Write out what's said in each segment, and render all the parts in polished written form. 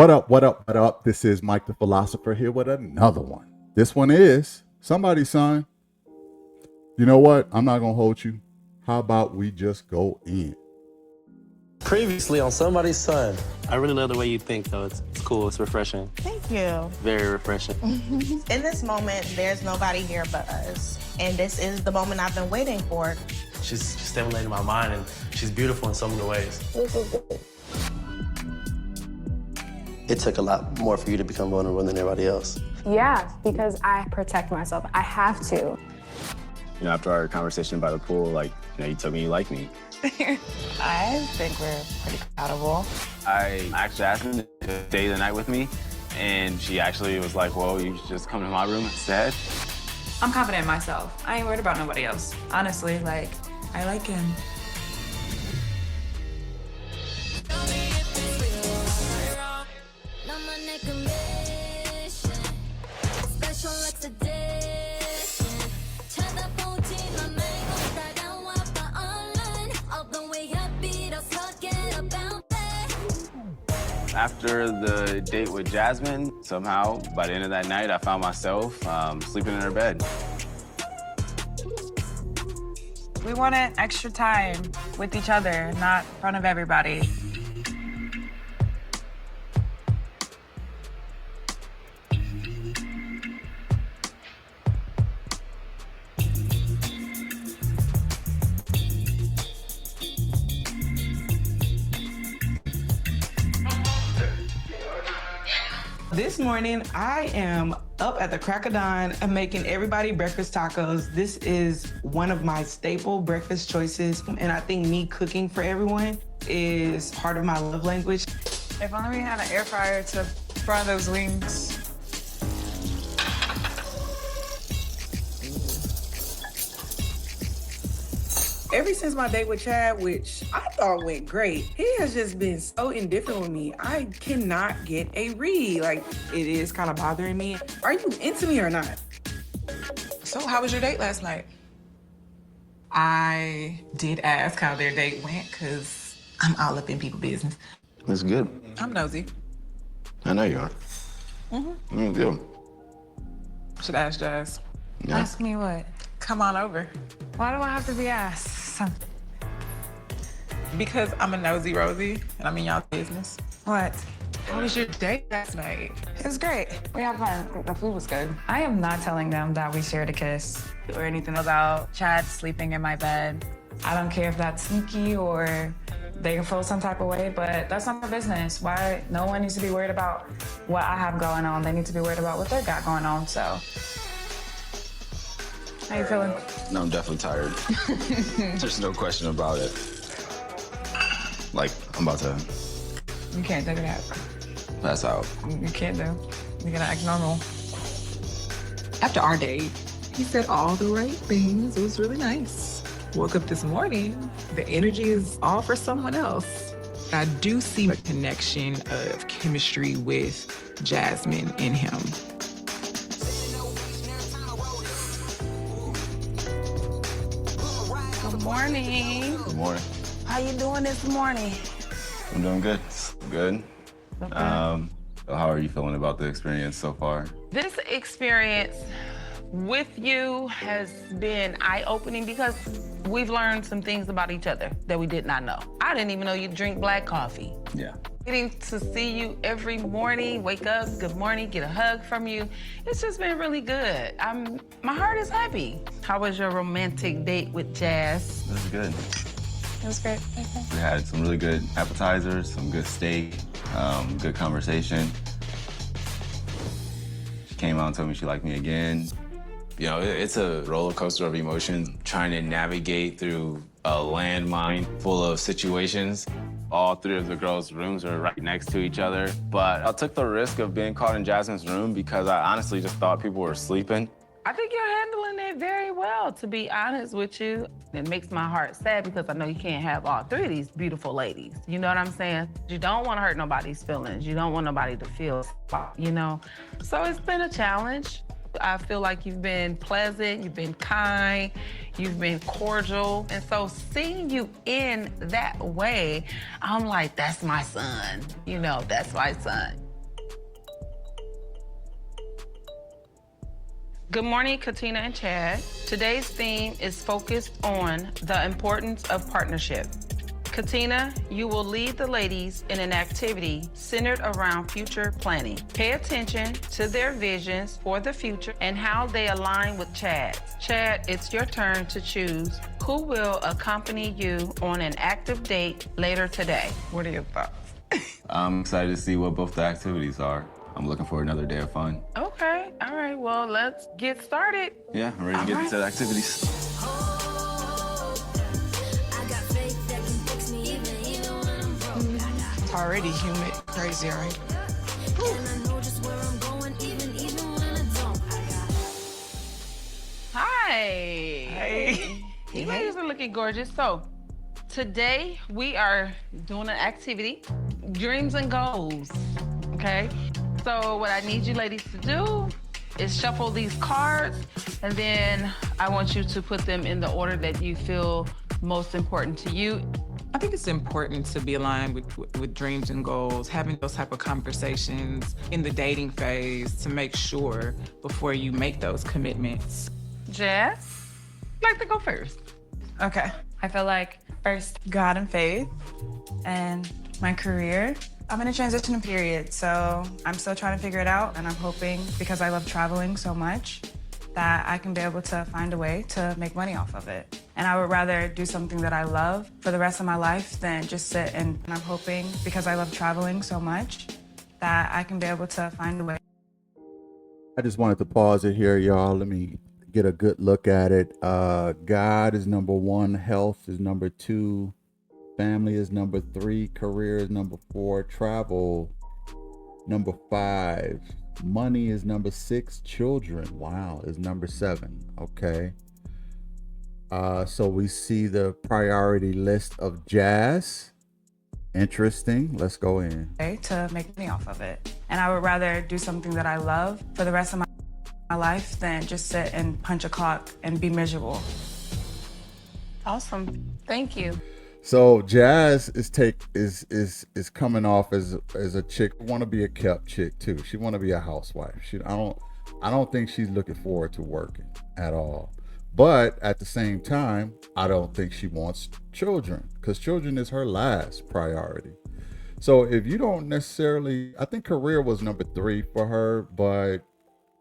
What up, what up, what up? This is Mike the Philosopher here with another one. This one is somebody's son. You know what? I'm not going to hold you. How about we just go in? Previously on Somebody's Son. I really love the way you think, though. It's cool. It's refreshing. Thank you. Very refreshing. In this moment, there's nobody here but us. And this is the moment I've been waiting for. She's stimulating my mind, and she's beautiful in so many ways. It took a lot more for you to become vulnerable than everybody else. Yeah, because I protect myself. I have to. You know, after our conversation by the pool, like, you know, you told me you like me. I think we're pretty compatible. I actually asked him to stay the night with me, and she actually was like, well, you should just come to my room instead. I'm confident in myself. I ain't worried about nobody else. Honestly, like, I like him. After the date with Jasmine, somehow, by the end of that night, I found myself sleeping in her bed. We wanted extra time with each other, not in front of everybody. This morning, I am up at the crack of dawn and making everybody breakfast tacos. This is one of my staple breakfast choices, and I think me cooking for everyone is part of my love language. If only we had an air fryer to fry those wings. Ever since my date with Chad, which I thought went great, he has just been so indifferent with me. I cannot get a read. Like, it is kind of bothering me. Are you into me or not? So how was your date last night? I did ask how their date went, because I'm all up in people's business. That's good. I'm nosy. I know you are. Good. Should ask Jazz. Yeah. Ask me what? Come on over. Why do I have to be asked? Because I'm a nosy Rosie, and I'm in y'all's business. What? How was your date last night? It was great. We had fun. The food was good. I am not telling them that we shared a kiss or anything about Chad sleeping in my bed. I don't care if that's sneaky or they can feel some type of way, but that's not my business. Why? No one needs to be worried about what I have going on. They need to be worried about what they got going on, so. How you feeling? No, I'm definitely tired. There's no question about it. Like, I'm about to You can't take it out. pass out. You can't do. You gotta act normal. After our date, he said all the right things. It was really nice. Woke up this morning, the energy is all for someone else. I do see a connection of chemistry with Jasmine in him. Good morning. Good morning. How you doing this morning? I'm doing good. Good. How are you feeling about the experience so far? This experience with you has been eye-opening because we've learned some things about each other that we did not know. I didn't even know you drink black coffee. Yeah. Getting to see you every morning, wake up, good morning, get a hug from you, it's just been really good. My heart is happy. How was your romantic date with Jazz? It was good. It was great. Okay. We had some really good appetizers, some good steak, good conversation. She came out and told me she liked me again. You know, it's a roller coaster of emotions, trying to navigate through a landmine full of situations. All three of the girls' rooms are right next to each other. But I took the risk of being caught in Jasmine's room because I honestly just thought people were sleeping. I think you're handling it very well, to be honest with you. It makes my heart sad because I know you can't have all three of these beautiful ladies. You know what I'm saying? You don't want to hurt nobody's feelings. You don't want nobody to feel, you know? So it's been a challenge. I feel like you've been pleasant, you've been kind, you've been cordial. And so seeing you in that way, I'm like, that's my son. You know, that's my son. Good morning, Katina and Chad. Today's theme is focused on the importance of partnership. Katina, you will lead the ladies in an activity centered around future planning. Pay attention to their visions for the future and how they align with Chad's. Chad, it's your turn to choose who will accompany you on an active date later today. What are your thoughts? I'm excited to see what both the activities are. I'm looking for another day of fun. Okay, all right, well, let's get started. Yeah, I'm ready to get into the activities. It's already humid. Crazy, right? Hi. Hey. You ladies are looking gorgeous. So, today we are doing an activity, dreams and goals, okay? So what I need you ladies to do is shuffle these cards, and then I want you to put them in the order that you feel most important to you. I think it's important to be aligned with dreams and goals, having those type of conversations in the dating phase to make sure before you make those commitments. Jess, I'd like to go first. Okay. I feel like first, God and faith, and my career. I'm in a transition period, so I'm still trying to figure it out, and I'm hoping, because I love traveling so much, that I can be able to find a way to make money off of it. And I would rather do something that I love for the rest of my life than just sit and I'm hoping, because I love traveling so much, that I can be able to find a way. I just wanted to pause it here, y'all. Let me get a good look at it. God is number 1, health is number 2, family is number 3, career is number 4, travel number 5, money is number 6, children, wow, is number 7. Okay. So we see the priority list of Jazz. Interesting. Let's go in. To make money off of it. And I would rather do something that I love for the rest of my life than just sit and punch a clock and be miserable. Awesome. Thank you. So Jazz is coming off as a chick who want to be a kept chick too. She want to be a housewife. I don't think she's looking forward to working at all. But at the same time, I don't think she wants children, because children is her last priority. So if you don't necessarily, I think career was number 3 for her, but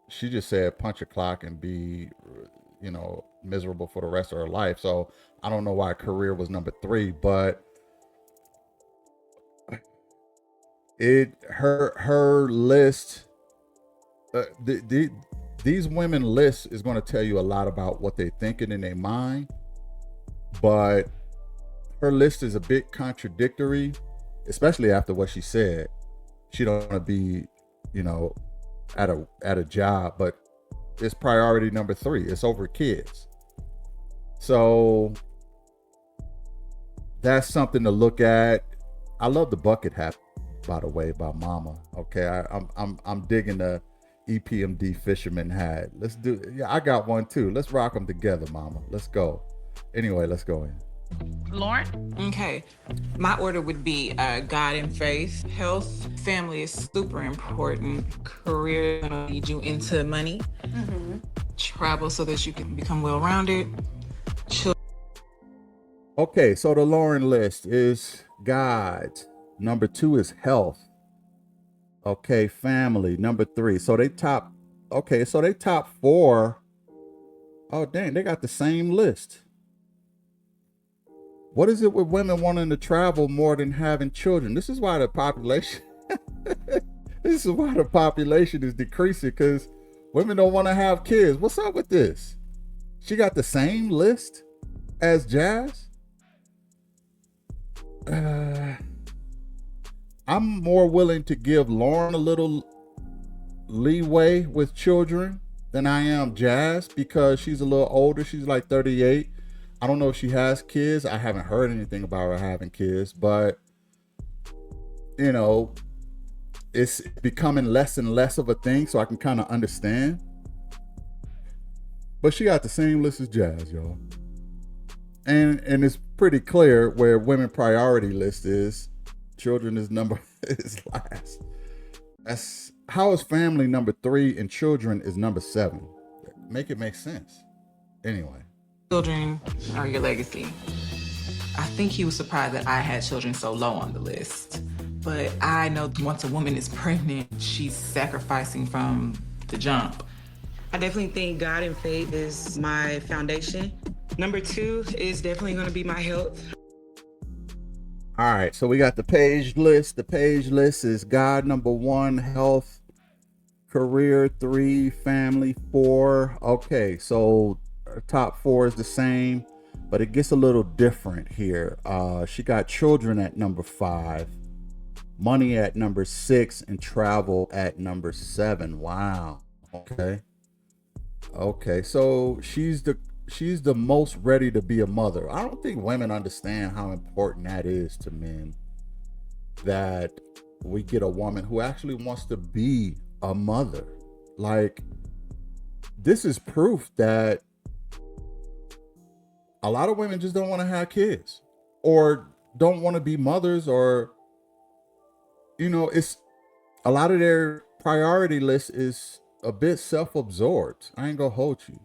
she just said punch a clock and be, miserable for the rest of her life. So I don't know why career was number 3, but her list, these women list is going to tell you a lot about what they're thinking in their mind, but her list is a bit contradictory, especially after what she said. She don't want to be, at a job, but it's priority number 3. It's over kids. So that's something to look at. I love the bucket hat, by the way, by Mama. Okay, I'm digging the EPMD fisherman hat. Let's do. Yeah, I got one too. Let's rock them together, Mama. Let's go. Anyway, let's go in. Lauren? Okay, my order would be God and faith. Health, family is super important. Career is gonna lead you into money. Mm-hmm. Travel so that you can become well-rounded. Okay, so the Lauren list is God. Number 2 is health. Okay, family, number 3. So they top 4. Oh, dang, they got the same list. What is it with women wanting to travel more than having children? This is why the population is decreasing, because women don't want to have kids. What's up with this? She got the same list as Jazz? I'm more willing to give Lauren a little leeway with children than I am Jazz, because she's a little older. She's like 38. I don't know if she has kids. I haven't heard anything about her having kids, but it's becoming less and less of a thing, so I can kind of understand. But she got the same list as Jazz, y'all. And it's pretty clear where women priority list is. Children is last. How is family number 3 and children is number 7? make it make sense. Anyway. Children are your legacy. I think he was surprised that I had children so low on the list. But I know once a woman is pregnant, she's sacrificing from the jump. I definitely think God and faith is my foundation. Number 2 is definitely going to be my health. All right, so we got the page list. The page list is God, number 1, health, career, 3, family, 4. Okay, so top 4 is the same, but it gets a little different here. She got children at number 5, money at number 6, and travel at number 7. Wow. Okay, so she's the most ready to be a mother. I don't think women understand how important that is to men, that we get a woman who actually wants to be a mother. Like, this is proof that a lot of women just don't want to have kids or don't want to be mothers, or, it's a lot of their priority list is a bit self-absorbed. I ain't gonna hold you.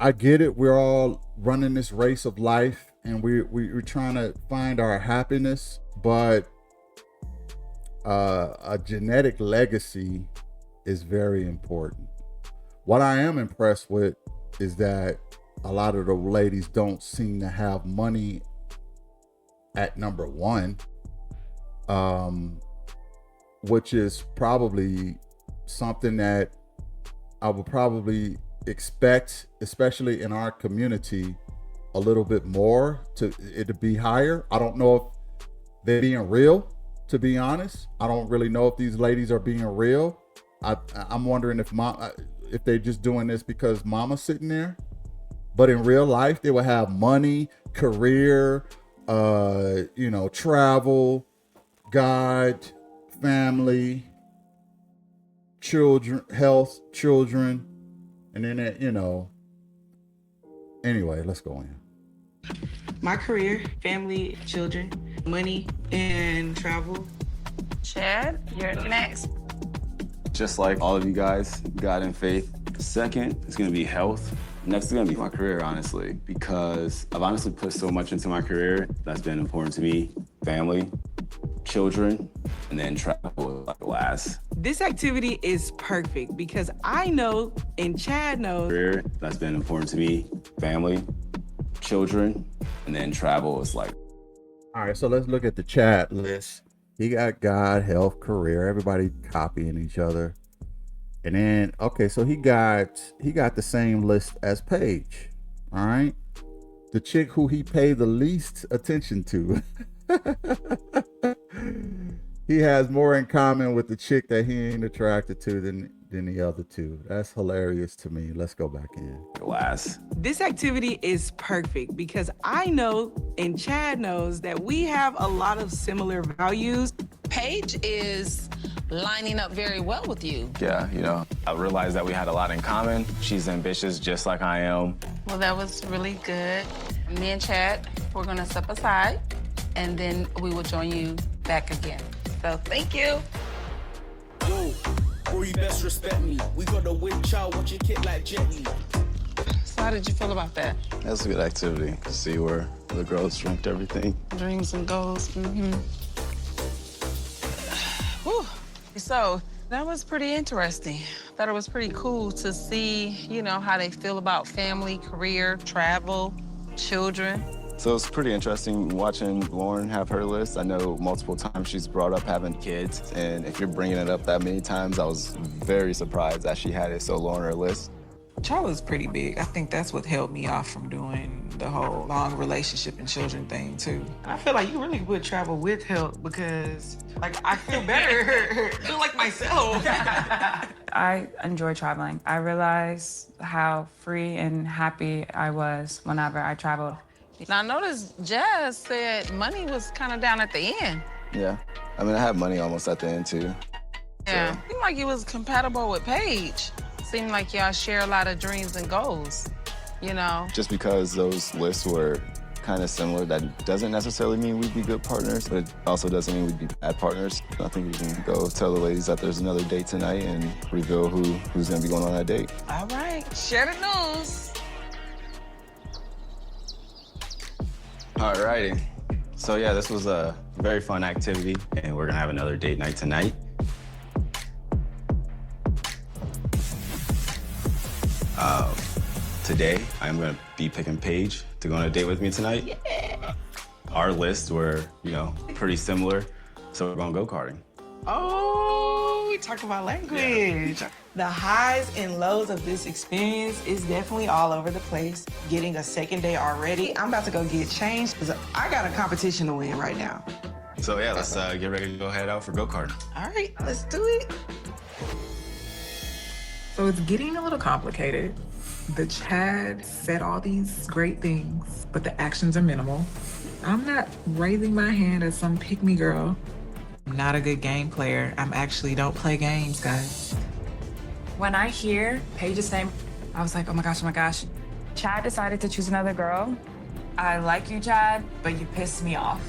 I get it. We're all running this race of life, and we're trying to find our happiness, but a genetic legacy is very important. What I am impressed with is that a lot of the ladies don't seem to have money at number 1, which is probably something that I would probably expect, especially in our community, a little bit more to it to be higher. I don't know if they're being real, to be honest. I don't really know if these ladies are being real. I'm wondering if they're just doing this because mama's sitting there. But in real life, they will have money, career, travel, God, family, children, health, children, and then anyway, let's go in. My career, family, children, money, and travel. Chad, you're next. Just like all of you guys, God and faith. Second is gonna be health. Next is gonna be my career, honestly, because I've honestly put so much into my career that's been important to me. Family, children, and then travel like last. This activity is perfect because I know and Chad knows. Career that's been important to me. Family, children, and then travel is like. All right, so let's look at the chat list. He got God, health, career, everybody copying each other. And then, okay, so he got the same list as Paige. All right. The chick who he paid the least attention to. He has more in common with the chick that he ain't attracted to than the other two. That's hilarious to me. Let's go back in. Last. This activity is perfect because I know and Chad knows that we have a lot of similar values. Paige is lining up very well with you. Yeah, I realized that we had a lot in common. She's ambitious just like I am. Well, that was really good. Me and Chad, we're gonna step aside, and then we will join you back again. So thank you. Yo, bro, you best respect me. We got the wind child, watch it kick like Jet Li. So how did you feel about that? That's a good activity to see where the girls ranked everything. Dreams and goals. Whew. So that was pretty interesting. Thought it was pretty cool to see, how they feel about family, career, travel, children. So it's pretty interesting watching Lauren have her list. I know multiple times she's brought up having kids, and if you're bringing it up that many times, I was very surprised that she had it so low on her list. Child is pretty big. I think that's what held me off from doing the whole long relationship and children thing, too. I feel like you really would travel with help because, I feel better. I feel like myself. I enjoy traveling. I realized how free and happy I was whenever I traveled. Now, I noticed Jazz said money was kind of down at the end. Yeah, I had money almost at the end, too. Yeah, seemed like you was compatible with Paige. Seemed like y'all share a lot of dreams and goals, Just because those lists were kind of similar. That doesn't necessarily mean we'd be good partners, but it also doesn't mean we'd be bad partners. I think we can go tell the ladies that there's another date tonight and reveal who's gonna be going on that date. All right, share the news. All righty. So yeah, this was a very fun activity, and we're gonna have another date night tonight. Today, I'm gonna be picking Paige to go on a date with me tonight. Yeah. Our lists were, pretty similar, so we're gonna go karting. Oh, we talk about language. Yeah. The highs and lows of this experience is definitely all over the place. Getting a second day already. I'm about to go get changed because I got a competition to win right now. So yeah, let's get ready to go head out for go-karting. All right, let's do it. So it's getting a little complicated. The Chad said all these great things, but the actions are minimal. I'm not raising my hand as some pick-me girl. I'm not a good game player. I'm actually don't play games, guys. When I hear Paige's name, I was like, oh my gosh. Chad decided to choose another girl. I like you, Chad, but you pissed me off.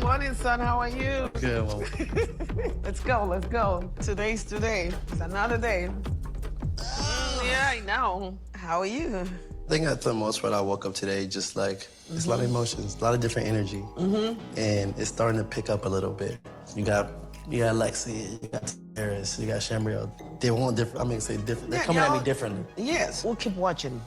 Morning, son. How are you? Good one. Let's go. Today's today. It's another day. Yeah, I know. How are you? I think for the most part, I woke up today just like, there's a lot of emotions, a lot of different energy. And it's starting to pick up a little bit. You got Lexi, you got Harris, you got Shambriel. They want different, different. They're coming at me differently. Yes, we'll keep watching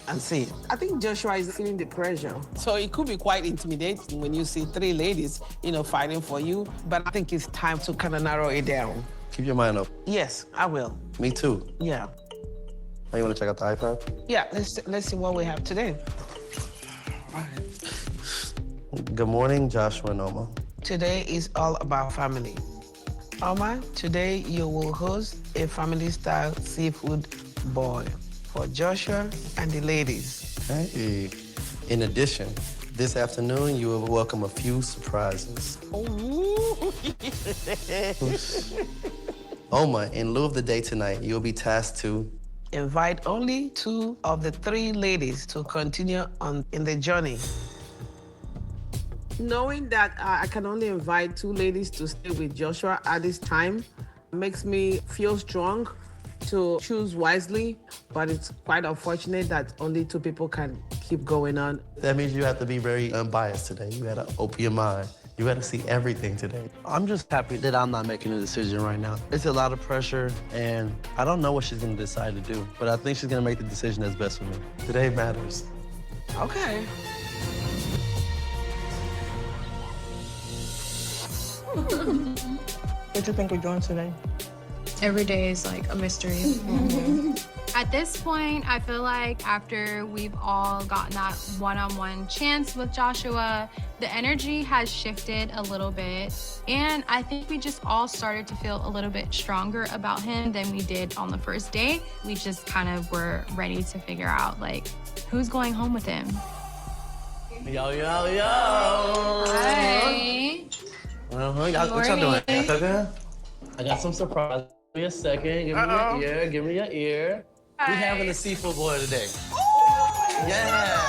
and see. I think Joshua is feeling the pressure. So it could be quite intimidating when you see 3 ladies, fighting for you. But I think it's time to kind of narrow it down. Keep your mind up. Yes, I will. Me too. Yeah. Oh, you want to check out the iPad? Yeah, let's see what we have today. Good morning, Joshua and Oma. Today is all about family. Oma, today you will host a family-style seafood boil for Joshua and the ladies. Hey. In addition, this afternoon you will welcome a few surprises. Oma, in lieu of the date tonight, you'll be tasked to invite only 2 of the 3 ladies to continue in the journey. Knowing that I can only invite 2 ladies to stay with Joshua at this time makes me feel strong to choose wisely, but it's quite unfortunate that only 2 people can keep going on. That means you have to be very unbiased today. You gotta open your mind. You gotta see everything today. I'm just happy that I'm not making a decision right now. It's a lot of pressure, and I don't know what she's gonna decide to do, but I think she's gonna make the decision that's best for me. Today matters. Okay. What do you think we're doing today? Every day is like a mystery. At this point, I feel like after we've all gotten that one-on-one chance with Joshua, the energy has shifted a little bit. And I think we just all started to feel a little bit stronger about him than we did on the first date. We just kind of were ready to figure out, like, who's going home with him. Yo. Hi. What y'all doing? Okay. I got some surprises. Give me a second. Give me your ear. Hi. We having a seafood boil today. Yeah.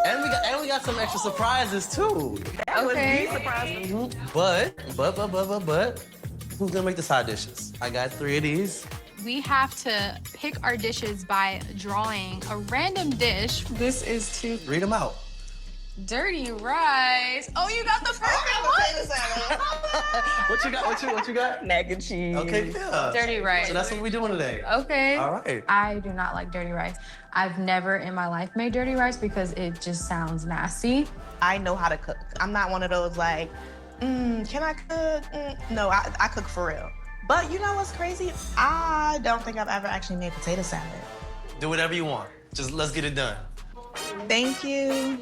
And we got some extra surprises too. Okay. But who's gonna make the side dishes? I got 3 of these. We have to pick our dishes by drawing a random dish. This is to Read them out. dirty rice. Oh, you got the perfect one. What you got? Mac and cheese. Okay, yeah. Dirty rice. So that's what we're doing today. Okay. All right. I do not like dirty rice. I've never in my life made dirty rice because it just sounds nasty. I know how to cook. I'm not one of those like, can I cook? No, I cook for real. But you know what's crazy? I don't think I've ever actually made potato salad. Do whatever you want. Just let's get it done. Thank you.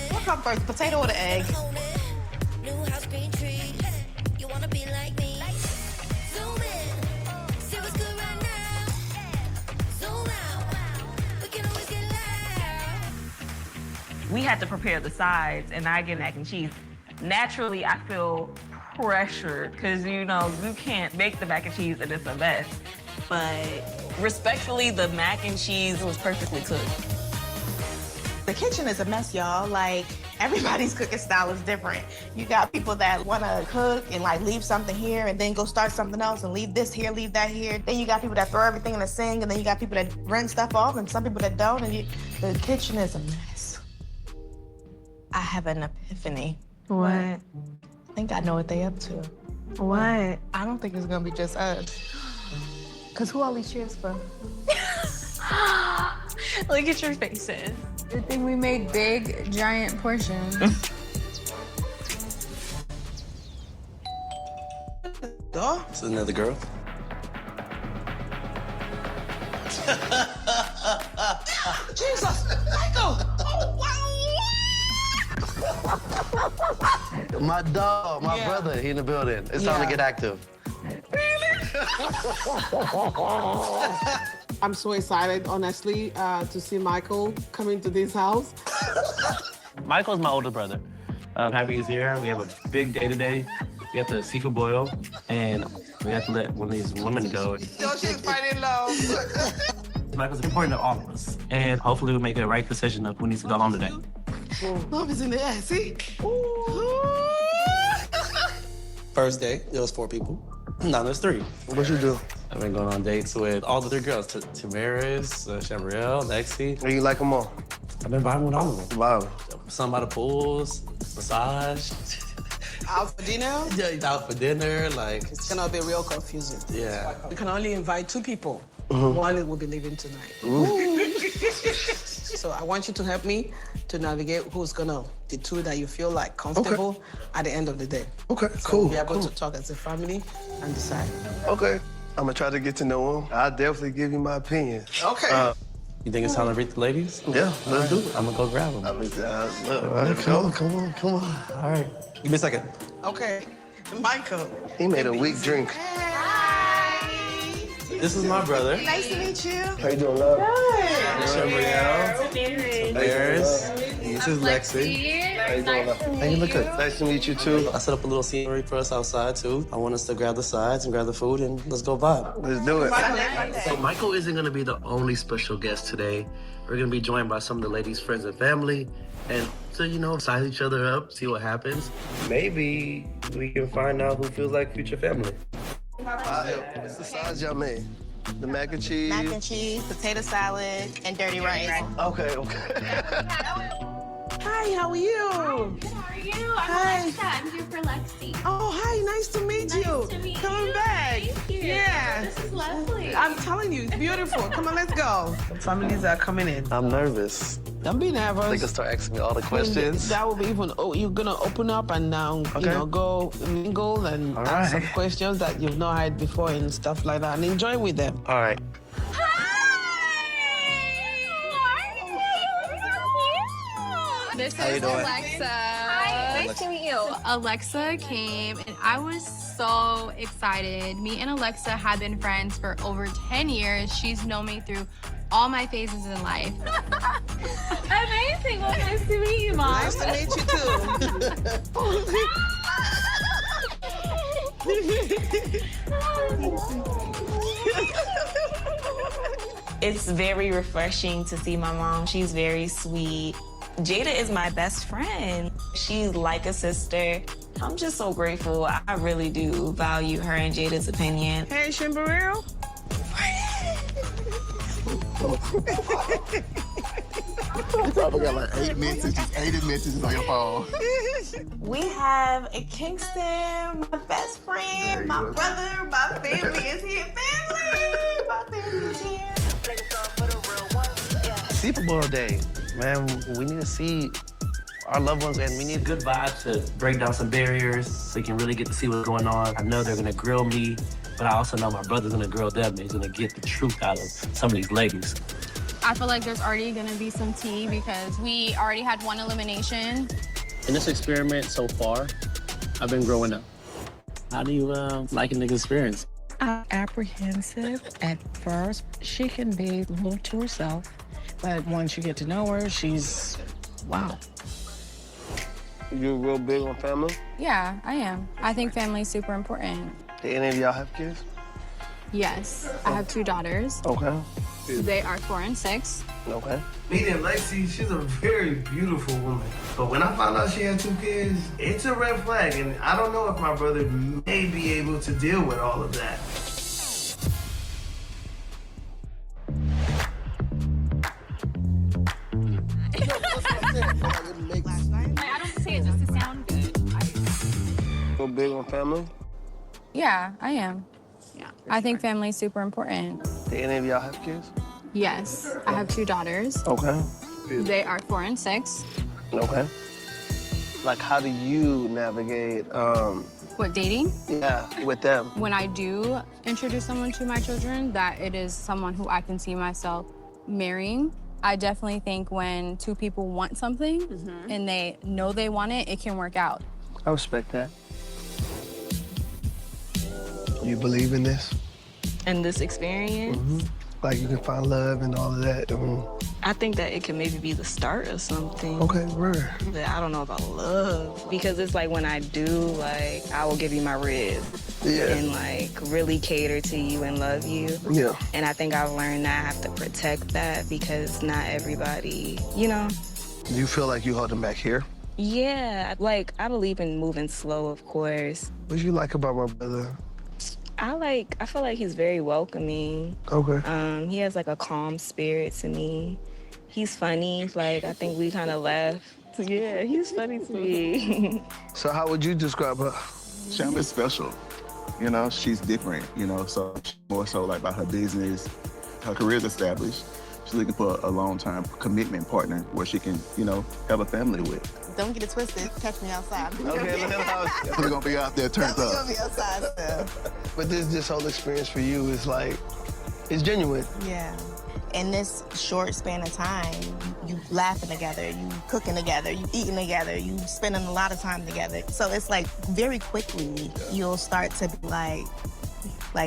What comes first, potato or the egg? we had to prepare the sides and I get mac and cheese. Naturally, I feel pressured because, you know, you can't make the mac and cheese and it's a mess. But respectfully, the mac and cheese was perfectly cooked. The kitchen is a mess, y'all. Like, everybody's cooking style is different. You got people that want to cook and like leave something here and then go start something else and leave this here, leave that here. Then you got people that throw everything in the sink, and then you got people that rinse stuff off and some people that don't, and the kitchen is a mess. I have an epiphany. What? I think I know what they up to. What? I don't think it's gonna be just us. Cause who all these cheers for? Look at your faces. Good thing we made big, giant portions. It's another girl. Jesus! Michael! Oh, wow! My dog, my brother, he in the building. It's time to get active. I'm so excited, honestly, to see Michael coming to this house. Michael's my older brother. I'm happy he's here. We have a big day today. We have to seafood boil, and we have to let one of these women go. Yo, she's fighting love. Michael's important to all of us, and hopefully we'll make a right decision of who needs to go home today. Love is in the air, see? First day, there was 4 people. Now there's 3. What you do? I've been going on dates with all the 3 girls. Tamaris, Chambrielle, Lexi. You like them all? I've been vibing with all of them. Wow. Some by the pools, massage. Out for dinner? Yeah, out for dinner, like. It's gonna be real confusing. Yeah. We can only invite 2 people. Mm-hmm. One will be leaving tonight. So I want you to help me to navigate who's gonna, the 2 that you feel like comfortable at the end of the day. Okay, So cool. we'll be able to talk as a family and decide. Okay. I'm gonna try to get to know him. I'll definitely give you my opinion. Okay. You think it's time to greet the ladies? Yeah, let's do it. I'm gonna go grab them. Come on. All right. Give me a second. Okay. Michael. He made a weak drink. This is my brother. Nice to meet you. How you doing, love? Chambrielle. There's. This is Lexi. How you doing, love? Hey, you look good. Nice to meet you, too. I set up a little scenery for us outside, too. I want us to grab the sides and grab the food, and let's go vibe. Let's do it. So Michael isn't going to be the only special guest today. We're going to be joined by some of the ladies' friends and family. And so, you know, size each other up, see what happens. Maybe we can find out who feels like future family. What's the size y'all made? The mac and cheese? Mac and cheese, potato salad, and dirty rice. Okay. Hi, how are you? How are you? I'm Alexa. I'm here for Lexi. Oh, hi, nice to meet you. Nice to meet Coming you. back. Thank you. Yeah. This is lovely. I'm telling you, it's beautiful. Come on, let's go. Families are coming in. I'm nervous. Don't be nervous. They can start asking me all the questions. That will be even, you're gonna open up and now, go mingle and ask some questions that you've not had before and stuff like that and enjoy with them. All right. This How you is doing? Alexa. Hi, nice to meet you. Alexa came and I was so excited. Me and Alexa have been friends for over 10 years. She's known me through all my phases in life. Amazing. Well, nice to meet you, Mom. Nice to meet you too. It's very refreshing to see my mom. She's very sweet. Jada is my best friend. She's like a sister. I'm just so grateful. I really do value her and Jada's opinion. Hey, Chambrielle. You probably got like 80 messages on your phone. We have a Kingston, my best friend, my brother, my family is here. Family! My family is here. Seafood boil day. Man, we need to see our loved ones, and we need good vibes to break down some barriers so we can really get to see what's going on. I know they're gonna grill me, but I also know my brother's gonna grill them, and he's gonna get the truth out of some of these ladies. I feel like there's already gonna be some tea because we already had one elimination. In this experiment so far, I've been growing up. How do you like an experience? Apprehensive at first. She can be a little to herself, but once you get to know her, she's Wow. You real big on family? Yeah, I am. I think family is super important. Do any of y'all have kids? Yes, I have 2 daughters. Okay. They are 4 and 6. Okay. Meeting Lexi, she's a very beautiful woman. But when I found out she had 2 kids, it's a red flag. And I don't know if my brother may be able to deal with all of that. I don't say it just to sound good. Real big on family? Yeah, I am. Yeah. I think family is super important. Do any of y'all have kids? Yes, I have 2 daughters. Okay. They are 4 and 6. Okay. Like, how do you navigate, What, dating? yeah, with them? When I do introduce someone to my children, that it is someone who I can see myself marrying. I definitely think when 2 people want something and they know they want it, it can work out. I respect that. You believe in this? In this experience, Like you can find love and all of that? I think that it could maybe be the start of something. Okay, rare. But I don't know about love because it's like when I do, like, I will give you my rib. Yeah. And like really cater to you and love you. Yeah. And I think I've learned that I have to protect that because not everybody, you know. Do you feel like you holding back here? Yeah, like I believe in moving slow, of course. What do you like about my brother? I feel like he's very welcoming. Okay. He has like a calm spirit to me. He's funny. Like I think we kind of laugh. Yeah, he's funny to me. So how would you describe her? Sham is special. You know, she's different, you know, so more so like about her business. Her career's established. She's looking for a long-term commitment partner where she can, you know, have a family with. Don't get it twisted. Catch me outside. Okay, We're gonna be out there turned We're up. gonna be outside still. But this whole experience for you is like, it's genuine. Yeah. In this short span of time, you laughing together, you cooking together, you eating together, you spending a lot of time together. So it's like very quickly you'll start to be like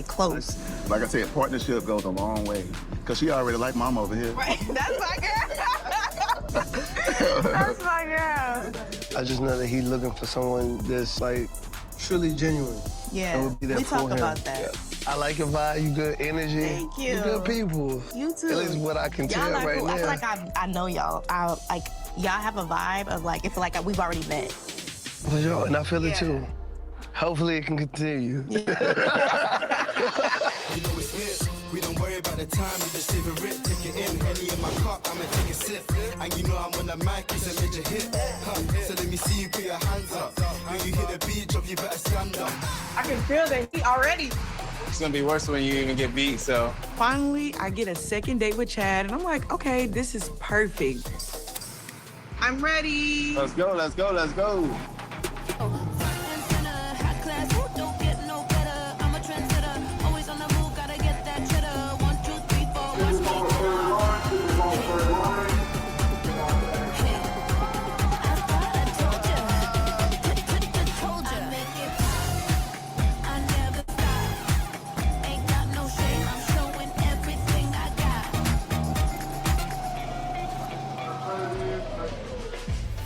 close. Like I said, partnership goes a long way. Cause she already like mom over here. Right, that's my girl. That's my girl. I just know that he's looking for someone that's like truly genuine. Yeah, And would be there we for talk him. about that. I like your vibe, you good energy. Thank you. You good people. You too. At least what I can Y'all tell are right cool. now. I feel like I know y'all. Y'all have a vibe of like, it feel like we've already met. For sure, and I feel it too. Hopefully it can continue. You know it's lit. We don't worry about the time, we just savor it. Take it in, Henny in my cup, I'ma take a sip. And you know I'm on the mic, it's a major hit. So let me see you put your hands up. When you hit the beat drop, you better stand up. I can feel that heat already. It's gonna be worse when you even get beat, so. Finally, I get a second date with Chad, and I'm like, okay, this is perfect. I'm ready. Let's go, let's go, let's go.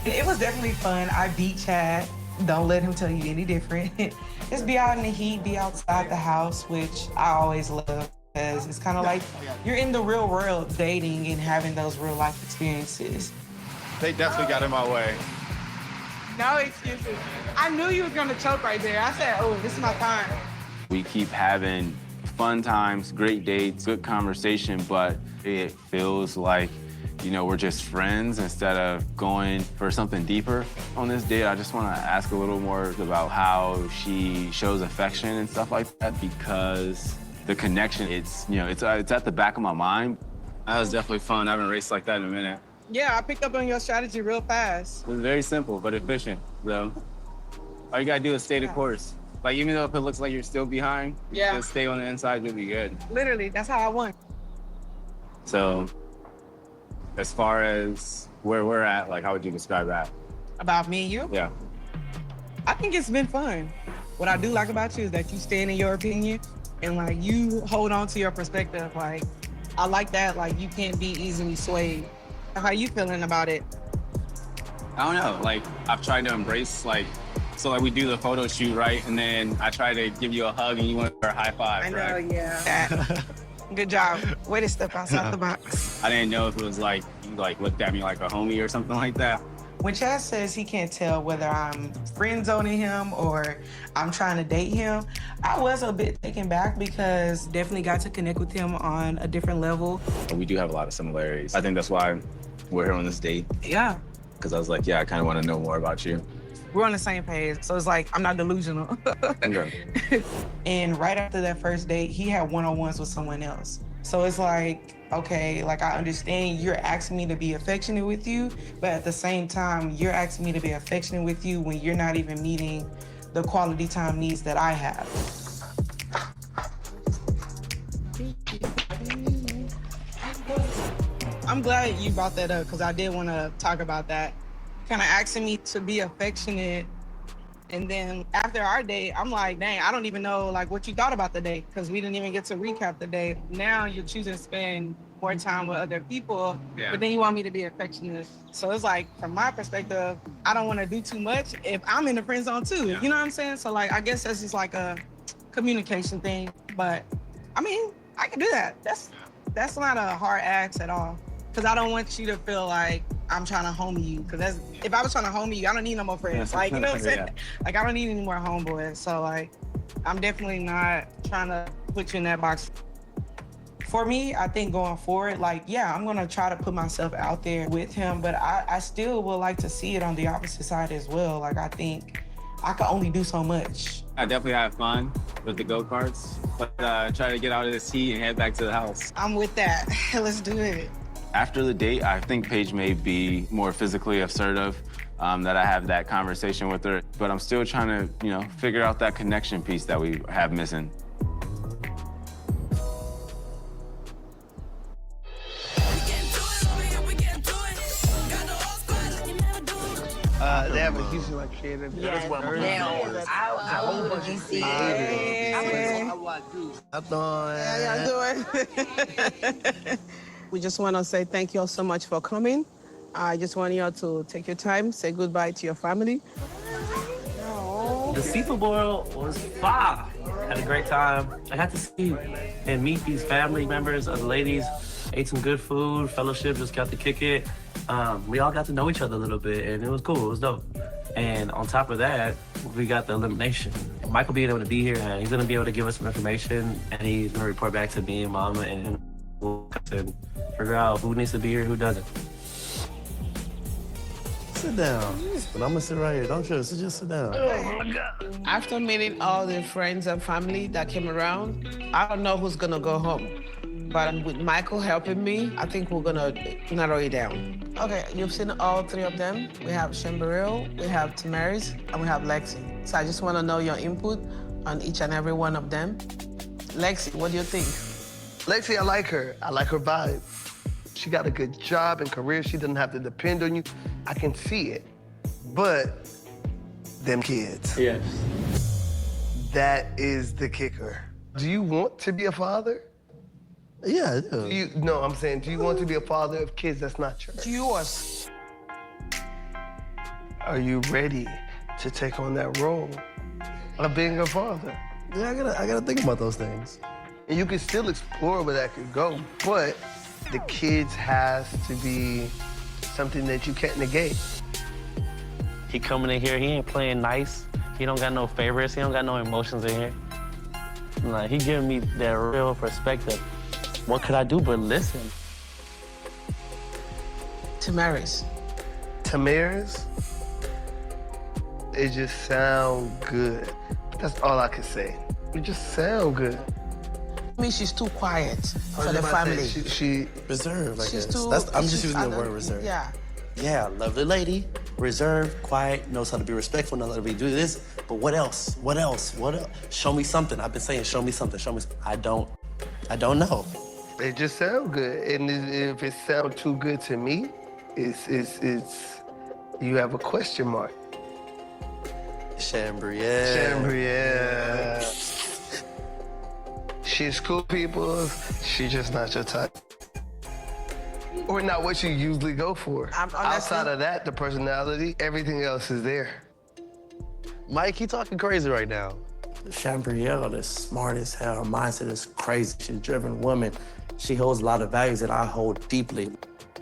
It was definitely fun. I beat Chad. Don't let him tell you any different. Just be out in the heat, be outside the house, which I always love because it's kind of like you're in the real world dating and having those real life experiences. They definitely got in my way. No excuses. I knew you was gonna choke right there. I said, oh, this is my time. We keep having fun times, great dates, good conversation, but it feels like, you know, we're just friends instead of going for something deeper. On this date, I just want to ask a little more about how she shows affection and stuff like that because the connection, it's at the back of my mind. That was definitely fun. I haven't raced like that in a minute. Yeah, I picked up on your strategy real fast. It was very simple, but efficient, though. All you gotta do is stay the course. Like, even though if it looks like you're still behind, just stay on the inside, you'll be good. Literally, that's how I won. So, as far as where we're at, like, how would you describe that? About me and you? Yeah. I think it's been fun. What I do like about you is that you stand in your opinion and like you hold on to your perspective. Like, I like that. Like, you can't be easily swayed. How you feeling about it? I don't know. Like, I've tried to embrace, like, so like we do the photo shoot, right? And then I try to give you a hug and you want a high five, I know, right? yeah. Good job. Way to step outside the box. I didn't know if it was like, you like looked at me like a homie or something like that. When Chad says he can't tell whether I'm friend zoning him or I'm trying to date him, I was a bit taken back because definitely got to connect with him on a different level. We do have a lot of similarities. I think that's why we're here on this date. Yeah. Because I was like, yeah, I kind of want to know more about you. We're on the same page, so it's like, I'm not delusional. Okay. And right after that first date, he had one-on-ones with someone else. So it's like, okay, like I understand you're asking me to be affectionate with you, but at the same time, you're asking me to be affectionate with you when you're not even meeting the quality time needs that I have. I'm glad you brought that up because I did want to talk about that. Kind of asking me to be affectionate. And then after our date, I'm like, dang, I don't even know like what you thought about the date because we didn't even get to recap the date. Now you're choosing to spend more time with other people, but then you want me to be affectionate. So it's like, from my perspective, I don't want to do too much if I'm in the friend zone too. You know what I'm saying? So like, I guess that's just like a communication thing. But I mean, I can do that. That's not a hard ask at all. Because I don't want you to feel like I'm trying to homie you. Because if I was trying to homie you, I don't need no more friends. Like, you know what I'm saying? Yeah. Like, I don't need any more homeboys. So, like, I'm definitely not trying to put you in that box. For me, I think going forward, like, yeah, I'm going to try to put myself out there with him. But I still would like to see it on the opposite side as well. Like, I think I can only do so much. I definitely have fun with the go-karts, but try to get out of this heat and head back to the house. I'm with that. Let's do it. After the date, I think Paige may be more physically assertive, that I have that conversation with her, but I'm still trying to, you know, figure out that connection piece that we have missing. They have a Houston like creative. Yes, I hope you see it. How doing? We just want to say thank you all so much for coming. I just want you all to take your time, say goodbye to your family. The seafood boil was fire. Had a great time. I got to see and meet these family members of the ladies. Ate some good food, fellowship, just got to kick it. We all got to know each other a little bit, and it was cool. It was dope. And on top of that, we got the elimination. Michael being able to be here, and he's gonna be able to give us some information, and he's gonna report back to me and Mama and figure out who needs to be here, who doesn't. Sit down. But I'm gonna sit right here. Don't you? So just sit down. Oh my God. After meeting all the friends and family that came around, I don't know who's gonna go home. But with Michael helping me, I think we're gonna narrow it down. Okay, you've seen all three of them. We have Chamberlain, we have Tamaris, and we have Lexi. So I just wanna know your input on each and every one of them. Lexi, what do you think? Lexi, I like her. I like her vibe. She got a good job and career. She doesn't have to depend on you. I can see it. But them kids. Yes. That is the kicker. Do you want to be a father? Yeah, I do. No, I'm saying, do you want to be a father of kids that's not yours? Yours. Are you ready to take on that role of being a father? Yeah, I gotta think about those things. And you can still explore where that could go, but the kids has to be something that you can't negate. He coming in here, he ain't playing nice. He don't got no favorites, he don't got no emotions in here. Like, he giving me that real perspective. What could I do but listen? Tamaris. Tamaris? It just sound good. That's all I can say. It just sound good. I mean, she's too quiet for the family. She reserved, I She's guess. too- I'm just she's using the under- word reserved. Yeah. Yeah, lovely lady, reserved, quiet, knows how to be respectful, knows how to be do this. But what else? What else? What else? Show me something. I've been saying, show me something. Show me. I don't know. It just sound good, and if it sound too good to me, it's you have a question mark. Chambrielle. She's cool people. She's just not your type. Or not what you usually go for. Honestly, outside of that, the personality, everything else is there. Mike, you talking crazy right now. Chambrielle is smart as hell. Her mindset is crazy. She's a driven woman. She holds a lot of values that I hold deeply.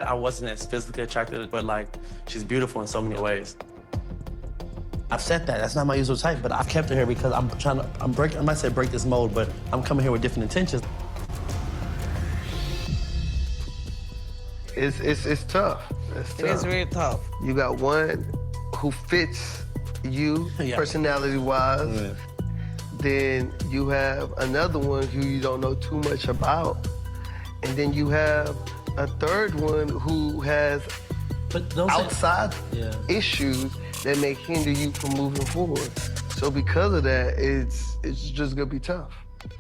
I wasn't as physically attracted, but like, she's beautiful in so many ways. I've said that. That's not my usual type, but I've kept her here because I'm not saying break this mold, but I'm coming here with different intentions. It's tough. It is really tough. You got one who fits you personality-wise. Yeah. Then you have another one who you don't know too much about. And then you have a third one who has outside issues that may hinder you from moving forward. So because of that, it's just gonna be tough.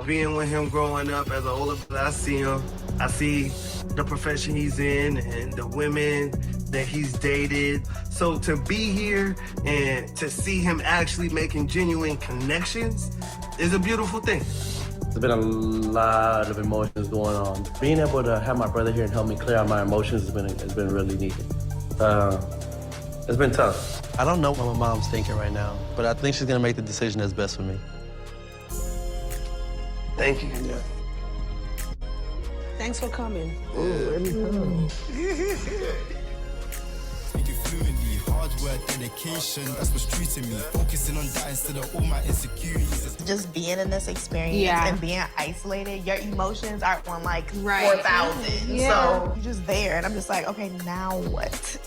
Being with him growing up as an older brother, I see him. I see the profession he's in and the women that he's dated. So to be here and to see him actually making genuine connections is a beautiful thing. There's been a lot of emotions going on. Being able to have my brother here and help me clear out my emotions has been really needed. It's been tough. I don't know what my mom's thinking right now, but I think she's gonna make the decision that's best for me. Thank you. Yeah. Thanks for coming. Speaking fluently, hard work, dedication, that's what's treating me. Focusing on that instead of all my insecurities. Just being in this experience and being isolated, your emotions are on like 4,000. Yeah. So you're just there, and I'm just like, okay, now what?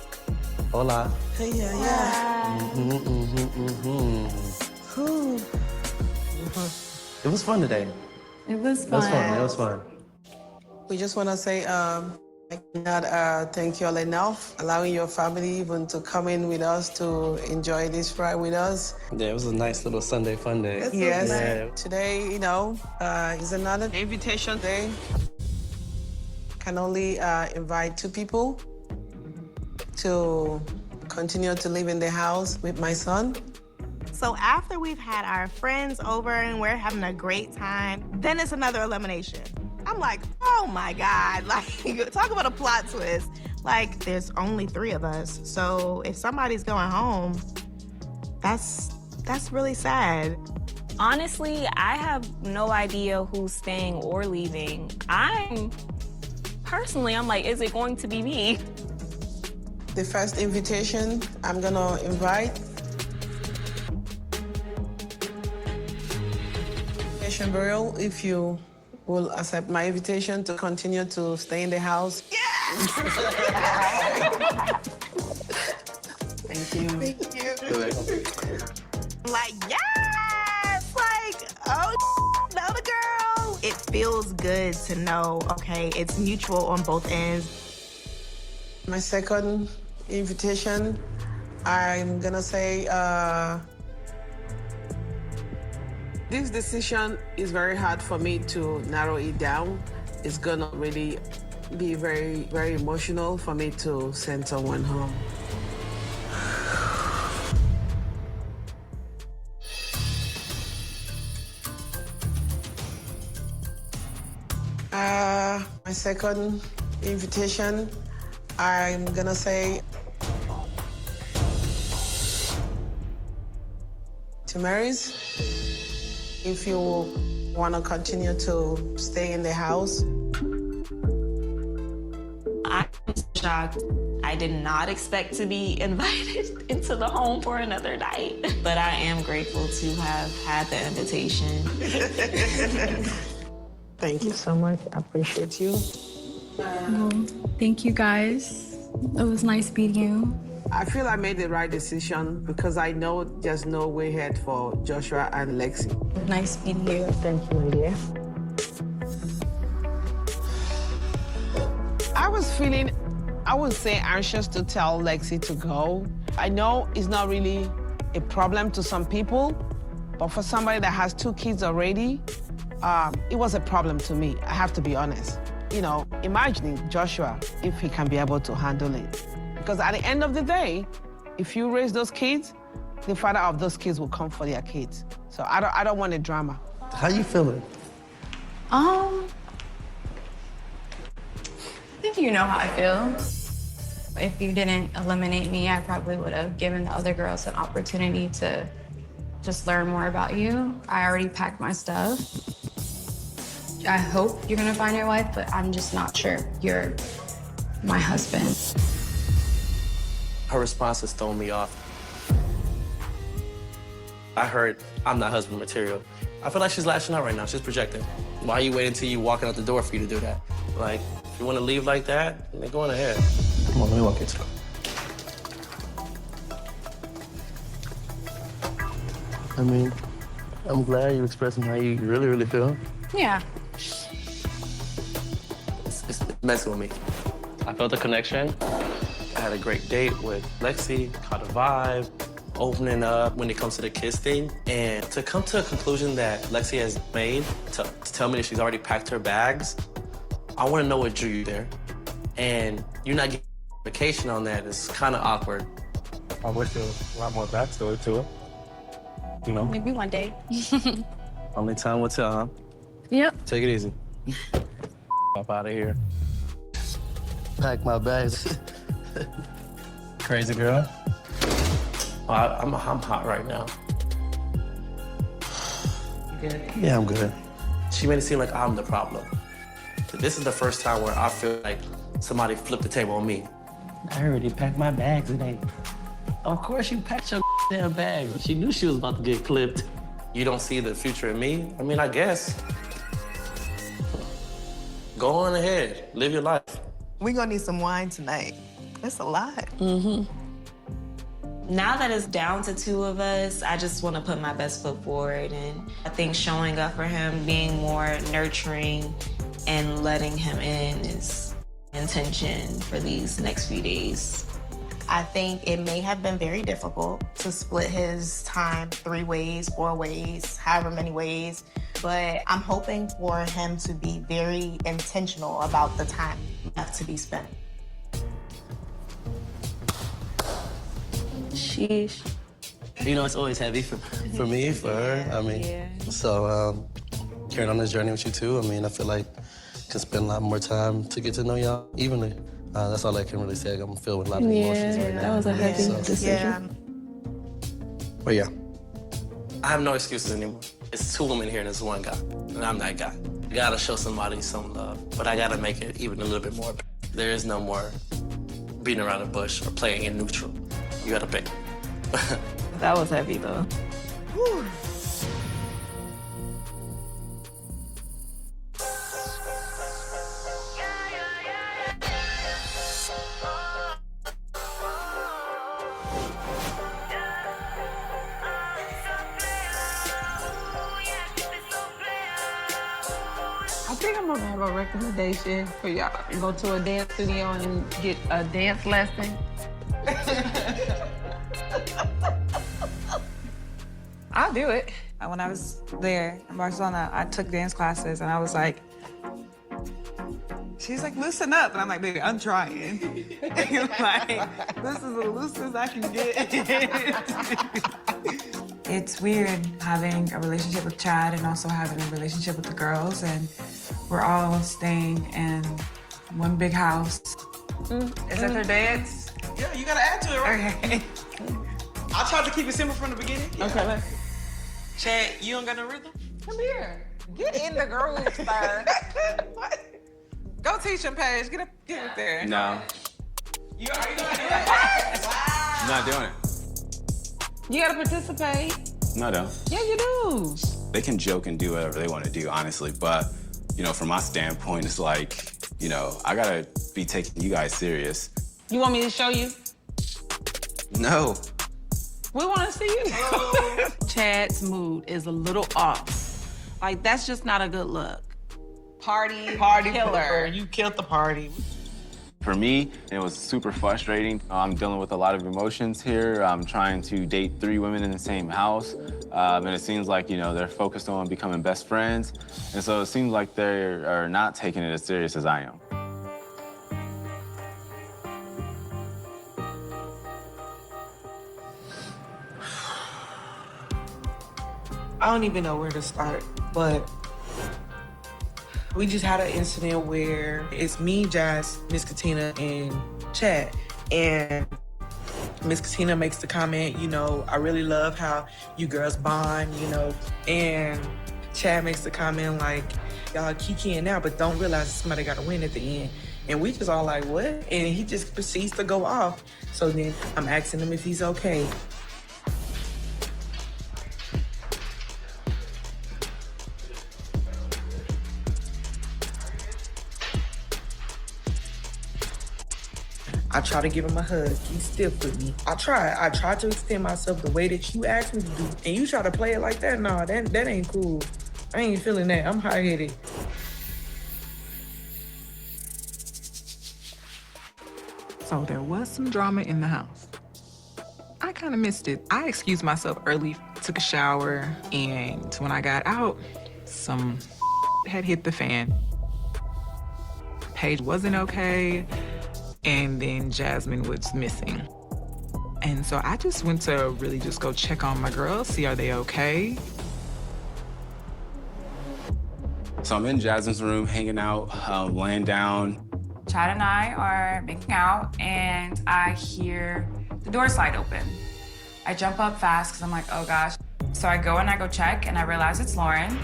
Hola. It was fun today. It was It was fun. We just want to say, I cannot thank you all enough, allowing your family even to come in with us to enjoy this ride with us. Yeah, it was a nice little Sunday fun day. Yes. Yeah. Today, is another invitation day. Can only invite 2 people to continue to live in the house with my son. So after we've had our friends over and we're having a great time, then it's another elimination. I'm like, oh my God, like, talk about a plot twist. Like, there's only 3 of us. So if somebody's going home, that's really sad. Honestly, I have no idea who's staying or leaving. I'm like, is it going to be me? The first invitation I'm gonna invite Chambrielle, if you will accept my invitation to continue to stay in the house. Yes! Thank you. Thank you. Like, yes! Like, oh, another girl. It feels good to know, okay, it's mutual on both ends. My second invitation, I'm gonna say, this decision is very hard for me to narrow it down. It's gonna really be very, very emotional for me to send someone home. My second invitation, I'm gonna say to Mary's. If you want to continue to stay in the house. I'm shocked. I did not expect to be invited into the home for another night, but I am grateful to have had the invitation. Thank you so much. I appreciate you. Thank you, guys. It was nice meeting you. I feel I made the right decision because I know there's no way ahead for Joshua and Lexi. Nice meeting you. Thank you, my dear. I was feeling, I would say, anxious to tell Lexi to go. I know it's not really a problem to some people, but for somebody that has 2 kids already, it was a problem to me. I have to be honest. Imagining Joshua, if he can be able to handle it. Because at the end of the day, if you raise those kids, the father of those kids will come for their kids. So I don't want a drama. How you feeling? think you know how I feel. If you didn't eliminate me, I probably would have given the other girls an opportunity to just learn more about you. I already packed my stuff. I hope you're gonna find your wife, but I'm just not sure you're my husband. Her response has thrown me off. I heard, I'm not husband material. I feel like she's lashing out right now. She's projecting. Why are you waiting until you walking out the door for you to do that? Like, if you want to leave like that, then go on ahead. Come on, let me walk into it. I mean, I'm glad you're expressing how you really, really feel. Yeah. It's messing with me. I felt the connection. I had a great date with Lexi, caught a vibe, opening up when it comes to the kiss thing. And to come to a conclusion that Lexi has made, to tell me that she's already packed her bags, I want to know what drew you there. And you're not getting vacation on that. It's kind of awkward. I wish there was a lot more backstory to it. You know? Maybe one day. Only time will tell, huh? Yep. Take it easy. Up out of here. Pack my bags. Crazy girl. Oh, I'm hot right now. You good? Yeah, I'm good. She made it seem like I'm the problem. This is the first time where I feel like somebody flipped the table on me. I already packed my bags today. Of course you packed your damn bag. She knew she was about to get clipped. You don't see the future in me? I mean, I guess. Go on ahead, live your life. We're gonna need some wine tonight. That's a lot. Mm-hmm. Now that it's down to two of us, I just want to put my best foot forward. And I think showing up for him, being more nurturing and letting him in is intention for these next few days. I think it may have been very difficult to split his time 3 ways, 4 ways, however many ways. But I'm hoping for him to be very intentional about the time left to be spent. Sheesh. You know, it's always heavy for me, for her. I mean, so carrying on this journey with you too. I mean, I feel like I can spend a lot more time to get to know y'all evenly. That's all I can really say. I'm feeling a lot of emotions right now. That was a heavy decision. Yeah. But yeah, I have no excuses anymore. It's 2 women here and there's 1 guy, and I'm that guy. I gotta show somebody some love, but I gotta make it even a little bit more. There is no more beating around the bush or playing in neutral. You gotta pick. That was heavy, though. Whew. I think I'm gonna have a recommendation for y'all to go to a dance studio and get a dance lesson. I'll do it. When I was there in Barcelona, I took dance classes and I was like, she's like, loosen up. And I'm like, baby, I'm trying. Like, this is the loosest I can get. It's weird having a relationship with Chad and also having a relationship with the girls. And we're all staying in one big house. Is that their dance? Yeah, you gotta add to it, right? Okay. I tried to keep it simple from the beginning. Yeah. Okay, let's. Chad, you don't got no rhythm? Come here. Get in the groove, sir. Go teach him, Paige. Get up there. No, You already know it. I'm not doing it. You gotta participate. No, I don't. Yeah, you do. They can joke and do whatever they want to do, honestly. But, you know, from my standpoint, it's like, you know, I gotta be taking you guys serious. You want me to show you? No. We want to see you. Chad's mood is a little off. Like, that's just not a good look. Party killer. You killed the party. For me, it was super frustrating. I'm dealing with a lot of emotions here. I'm trying to date 3 women in the same house. And it seems like, you know, they're focused on becoming best friends. And so it seems like they are not taking it as serious as I am. I don't even know where to start, but We just had an incident where it's me, Jazz, Miss Katina, and Chad. And Miss Katina makes the comment, I really love how you girls bond, and Chad makes the comment like, y'all kikiing now, but don't realize somebody got to win at the end. And we just all like, what? And he just proceeds to go off. So then I'm asking him if he's okay. I try to give him a hug. He's stiff with me. I try to extend myself the way that you asked me to do. And you try to play it like that? No, that ain't cool. I ain't feeling that. I'm high-headed. So there was some drama in the house. I kind of missed it. I excused myself early, took a shower, and when I got out, some had hit the fan. Paige wasn't okay, and then Jasmine was missing. And so I just went to really just go check on my girls, see are they okay. So I'm in Jasmine's room, hanging out, laying down. Chad and I are making out, and I hear the door slide open. I jump up fast because I'm like, oh gosh. So I go and I go check, and I realize it's Lauren.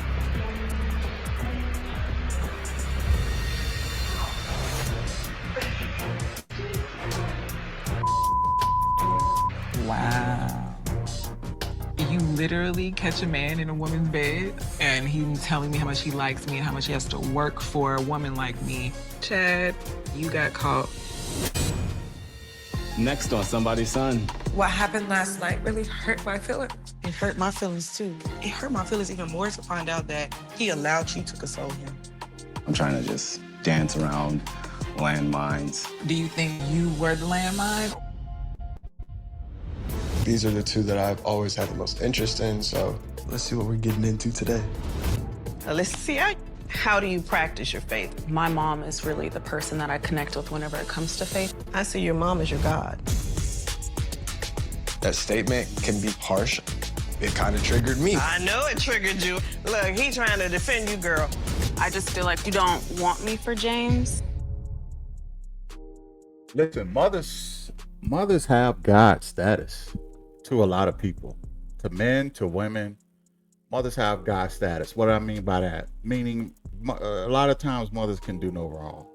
Wow. You literally catch a man in a woman's bed and he's telling me how much he likes me and how much he has to work for a woman like me. Chad, you got caught. Next on Somebody's Son. What happened last night really hurt my feelings. It hurt my feelings too. It hurt my feelings even more to find out that he allowed you to console him. I'm trying to just dance around landmines. Do you think you were the landmine? These are the two that I've always had the most interest in, so let's see what we're getting into today. Alicia, how do you practice your faith? My mom is really the person that I connect with whenever it comes to faith. I see your mom as your God. That statement can be harsh. It kind of triggered me. I know it triggered you. Look, he trying to defend you, girl. I just feel like you don't want me for James. Listen, mothers have God status to a lot of people, to men, to women. Mothers have God status. What do I mean by that? Meaning, a lot of times mothers can do no wrong.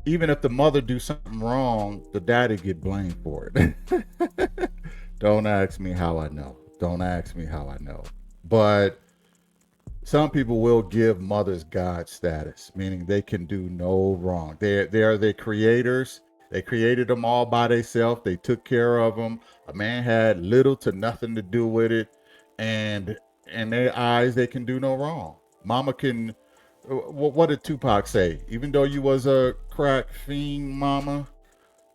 Even if the mother do something wrong, the daddy get blamed for it. Don't ask me how I know. Don't ask me how I know. But some people will give mothers God status, meaning they can do no wrong. They are the creators. They created them all by themselves. They took care of them. A man had little to nothing to do with it. And in their eyes, they can do no wrong. Mama can, what did Tupac say? Even though you was a crack fiend mama,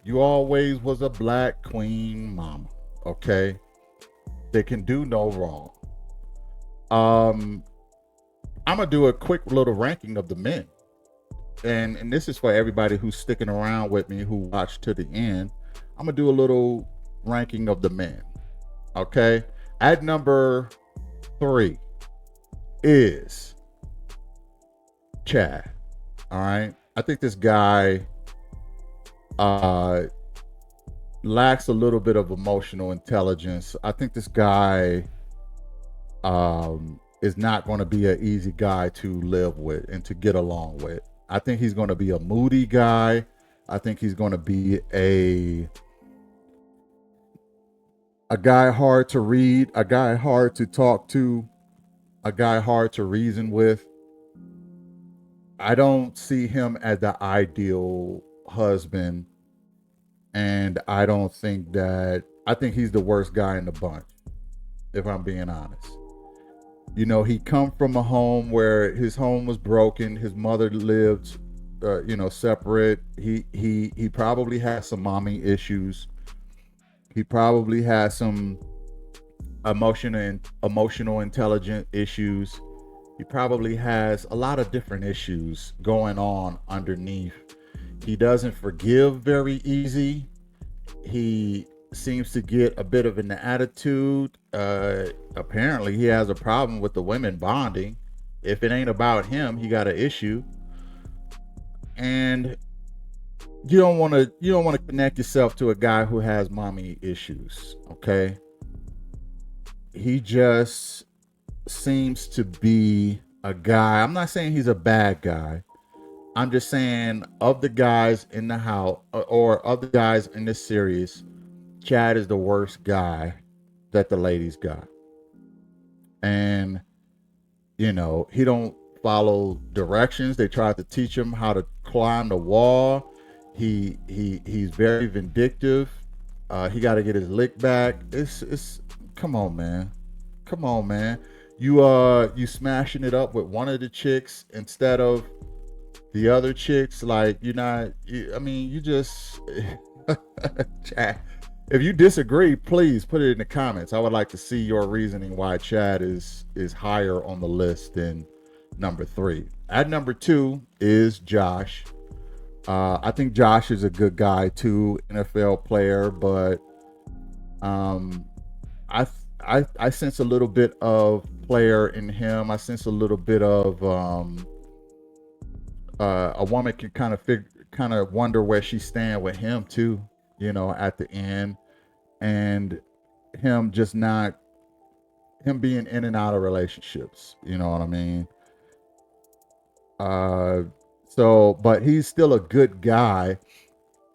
you always was a black queen mama. Okay? They can do no wrong. I'm going to do a quick little ranking of the men. And this is for everybody who's sticking around with me, who watched to the end. I'm going to do a little ranking of the men. Okay? At number 3 is Chad. All right? I think this guy lacks a little bit of emotional intelligence. I think this guy is not going to be an easy guy to live with and to get along with. I think he's going to be a moody guy. I think he's going to be a guy hard to read, a guy hard to talk to, a guy hard to reason with. I don't see him as the ideal husband, and I think he's the worst guy in the bunch, if I'm being honest. You know, he come from a home where his home was broken. His mother lived, separate. He probably has some mommy issues. He probably has some emotional intelligence issues. He probably has a lot of different issues going on underneath. He doesn't forgive very easy. He seems to get a bit of an attitude. Apparently he has a problem with the women bonding. If it ain't about him, he got an issue. And you don't want to connect yourself to a guy who has mommy issues, okay? He just seems to be a guy. I'm not saying he's a bad guy. I'm just saying, of the guys in the house, or of the guys in this series, Chad is the worst guy that the ladies got. And he don't follow directions. They tried to teach him how to climb the wall. He's very vindictive. He got to get his lick back. It's come on, man. Come on, man. You smashing it up with one of the chicks instead of the other chicks. Like, you just Chad. If you disagree, please put it in the comments. I would like to see your reasoning why Chad is higher on the list than number 3. At number 2 is Josh. I think Josh is a good guy too, NFL player, but I sense a little bit of player in him. I sense a little bit of a woman can kind of wonder where she stand with him too, at the end, and him being in and out of relationships. You know what I mean? But he's still a good guy.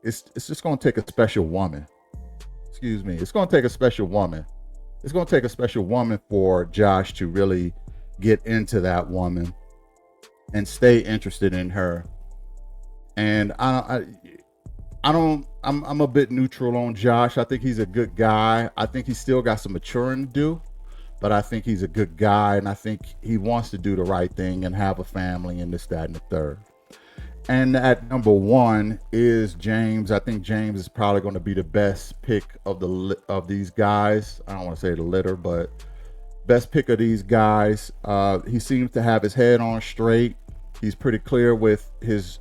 It's just gonna take a special woman. Excuse me. It's gonna take a special woman. It's gonna take a special woman for Josh to really get into that woman and stay interested in her. And I'm a bit neutral on Josh. I think he's a good guy. I think he's still got some maturing to do, but I think he's a good guy, and I think he wants to do the right thing and have a family and this, that, and the third. And at number 1 is James. I think James is probably going to be the best pick of these guys. I don't want to say the litter, but best pick of these guys. He seems to have his head on straight. He's pretty clear with his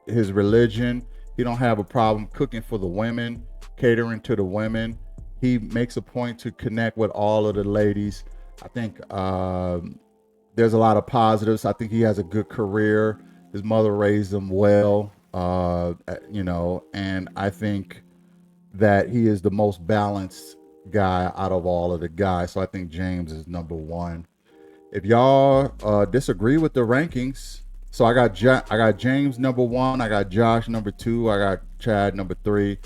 religion. He don't have a problem cooking for the women, catering to the women. He makes a point to connect with all of the ladies. I think there's a lot of positives. I think he has a good career. His mother raised him well, and I think that he is the most balanced guy out of all of the guys. So I think James is number 1. If y'all disagree with the rankings, so I got James number 1, I got Josh number 2, I got Chad number 3.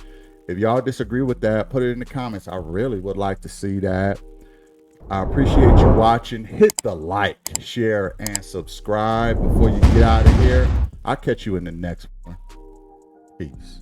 If y'all disagree with that, put it in the comments. I really would like to see that. I appreciate you watching. Hit the like, share, and subscribe before you get out of here. I'll catch you in the next one. Peace.